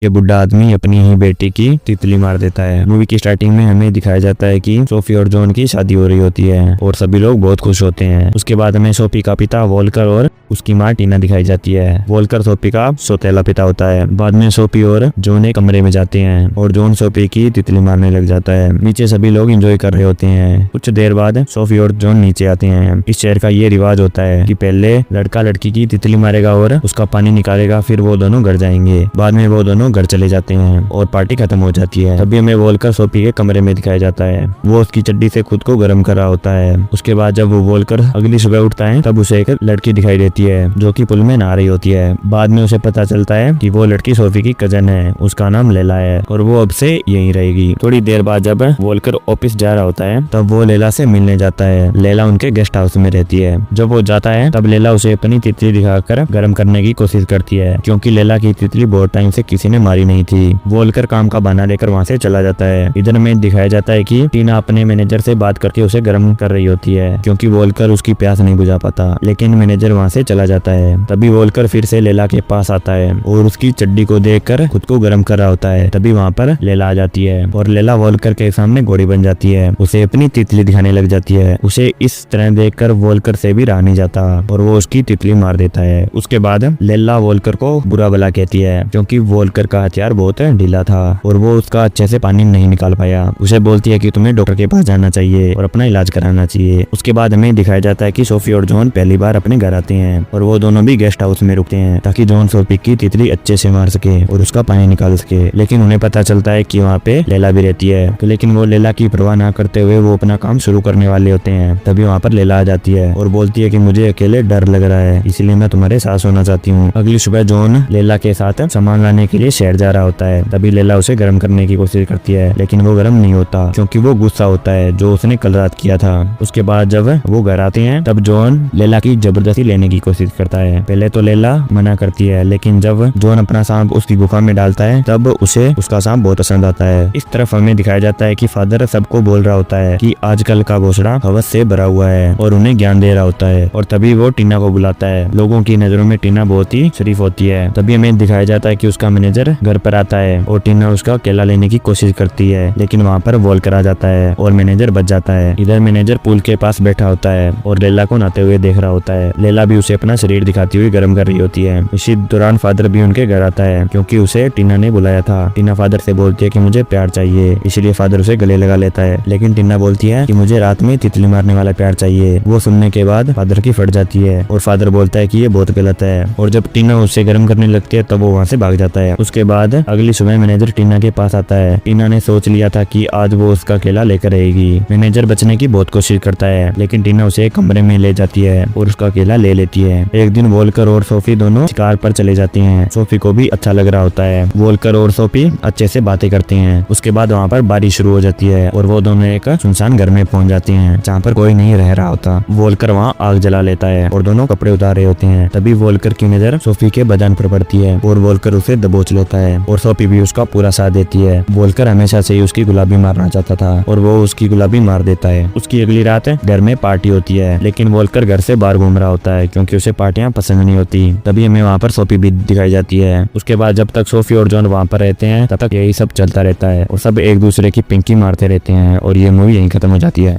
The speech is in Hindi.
ये बुढ़ा आदमी अपनी ही बेटी की तितली मार देता है। मूवी की स्टार्टिंग में हमें दिखाया जाता है कि सोफी और जॉन की शादी हो रही होती है और सभी लोग बहुत खुश होते हैं। उसके बाद हमें सोफी का पिता वोल्कर और उसकी माँ टीना दिखाई जाती है। वोल्कर सोफी का सौतेला पिता होता है। बाद में सोफी और जॉन एक कमरे में जाते हैं और जॉन सोफी की तितली मारने लग जाता है। नीचे सभी लोग एंजॉय कर रहे होते हैं। कुछ देर बाद सोफी और जॉन नीचे आते हैं। इस शहर का ये रिवाज होता है कि पहले लड़का लड़की की तितली मारेगा और उसका पानी निकालेगा, फिर वो दोनों घर जाएंगे। बाद में वो दोनों घर चले जाते हैं और पार्टी खत्म हो जाती है। तभी हमें वोल्कर सोफी के कमरे में दिखाया जाता है। वो उसकी चड्डी से खुद को गर्म कर रहा होता है। उसके बाद जब वो वोल्कर अगली सुबह उठता है तब उसे एक लड़की दिखाई देती है जो कि पुल में नहा रही होती है। बाद में उसे पता चलता है कि वो लड़की सोफी की कजन है, उसका नाम लैला है और वो अब से यहीं रहेगी। थोड़ी देर बाद जब वोल्कर ऑफिस जा रहा होता है तब वो लैला से मिलने जाता है। लैला उनके गेस्ट हाउस में रहती है। जब वो जाता है तब लैला उसे अपनी तितली दिखाकर गर्म करने की कोशिश करती है क्योंकि लैला की तितली बहुत टाइम से किसी ने मारी नहीं थी। वोल्कर काम का बहाना लेकर वहाँ से चला जाता है। इधर में दिखाया जाता है कि टीना अपने मैनेजर से बात करके उसे गर्म कर रही होती है क्योंकि वोल्कर उसकी प्यास नहीं बुझा पाता, लेकिन मैनेजर वहाँ से चला जाता है। तभी वोल्कर फिर से लैला के पास आता है और उसकी चड्डी को देखकर खुद को गर्म कर रहा होता है। तभी वहाँ पर लैला आ जाती है और लैला वोल्कर के सामने घोड़ी बन जाती है। उसे अपनी तितली दिखाने लग जाती है। उसे इस तरह देखकर वोल्कर से भी रहा नहीं जाता और वो उसकी तितली मार देता है। उसके बाद लैला वोल्कर को बुरा भला कहती है क्योंकि वोल्कर का हथियार बहुत ढीला था और वो उसका अच्छे से पानी नहीं निकाल पाया। उसे बोलती है कि तुम्हें डॉक्टर के पास जाना चाहिए और अपना इलाज कराना चाहिए। उसके बाद हमें दिखाया जाता है कि सोफी और जॉन पहली बार अपने घर आते हैं और वो दोनों भी गेस्ट हाउस में रुकते हैं ताकि जॉन सोफी की तितली अच्छे से मार सके और उसका पानी निकाल सके। लेकिन उन्हें पता चलता है कि वहाँ पे लैला भी रहती है, लेकिन वो लैला की परवाह ना करते हुए वो अपना काम शुरू करने वाले होते हैं। तभी वहाँ पर लैला आ जाती है और बोलती है कि मुझे अकेले डर लग रहा है, इसलिए मैं तुम्हारे साथ सोना चाहती हूँ। अगली सुबह जॉन लैला के साथ सामान लाने के लिए शहर जा रहा होता है। तभी लैला उसे गर्म करने की कोशिश करती है लेकिन वो गर्म नहीं होता क्योंकि वो गुस्सा होता है जो उसने कल रात किया था। उसके बाद जब वो घर आते हैं तब जॉन लैला की जबरदस्ती लेने की कोशिश करता है। पहले तो लैला मना करती है, लेकिन जब जॉन अपना सांप उसकी गुफा में डालता है तब उसे उसका सांप बहुत पसंद आता है। इस तरफ हमें दिखाया जाता है कि फादर सबको बोल रहा होता है कि आजकल का घोषणा हवस से भरा हुआ है और उन्हें ज्ञान दे रहा होता है। और तभी वो टीना को बुलाता है। लोगों की नजरों में टीना बहुत ही शरीफ होती है। तभी हमें दिखाया जाता है कि उसका मैनेजर घर पर आता है और टीना उसका केला लेने की कोशिश करती है, लेकिन वहाँ पर वोल्कर आ जाता है और मैनेजर बच जाता है। इधर मैनेजर पूल के पास बैठा होता है और लैला को नहाते हुए देख रहा होता है। लैला भी उसे अपना शरीर दिखाती हुई गर्म कर रही होती है। इसी दौरान फादर भी उनके घर आता है क्योंकि उसे टीना ने बुलाया था। टीना फादर से बोलती है कि मुझे प्यार चाहिए, इसलिए फादर उसे गले लगा लेता है, लेकिन टीना बोलती है कि मुझे रात में तितली मारने वाला प्यार चाहिए। वो सुनने के बाद फादर की फट जाती है और फादर बोलता है कि ये बहुत गलत है और जब टीना उससे गर्म करने लगती है तब वो वहाँ से भाग जाता है। उसके बाद अगली सुबह मैनेजर टीना के पास आता है। टीना ने सोच लिया था कि आज वो उसका केला लेकर रहेगी। मैनेजर बचने की बहुत कोशिश करता है, लेकिन टीना उसे एक कमरे में ले जाती है और उसका केला ले लेती है। एक दिन वोल्कर और सोफी दोनों शिकार पर चले जाते हैं। सोफी को भी अच्छा लग रहा होता है। वोल्कर और सोफी अच्छे से बातें करते हैं। उसके बाद वहाँ पर बारिश शुरू हो जाती है और वो दोनों एक सुनसान घर में पहुंच जाते हैं जहाँ पर कोई नहीं रह रहा होता। वोल्कर वहाँ आग जला लेता है और दोनों कपड़े उतार रहे होते हैं। तभी वोल्कर की नजर सोफी के बदन पर पड़ती है और वोल्कर उसे दबोच लेता है और सोफी भी उसका पूरा साथ देती है। वोल्कर हमेशा से ही उसकी गुलाबी मारना चाहता था और वो उसकी गुलाबी मार देता है। उसकी अगली रात घर में पार्टी होती है, लेकिन वोल्कर घर से बाहर घूम रहा होता है क्योंकि उसे पार्टियां पसंद नहीं होती। तभी हमें वहाँ पर सोफी भी दिखाई जाती है। उसके बाद जब तक सोफी और जॉन वहाँ पर रहते हैं तब तक यही सब चलता रहता है और सब एक दूसरे की पिंकी मारते रहते हैं और ये मूवी यहीं खत्म हो जाती है।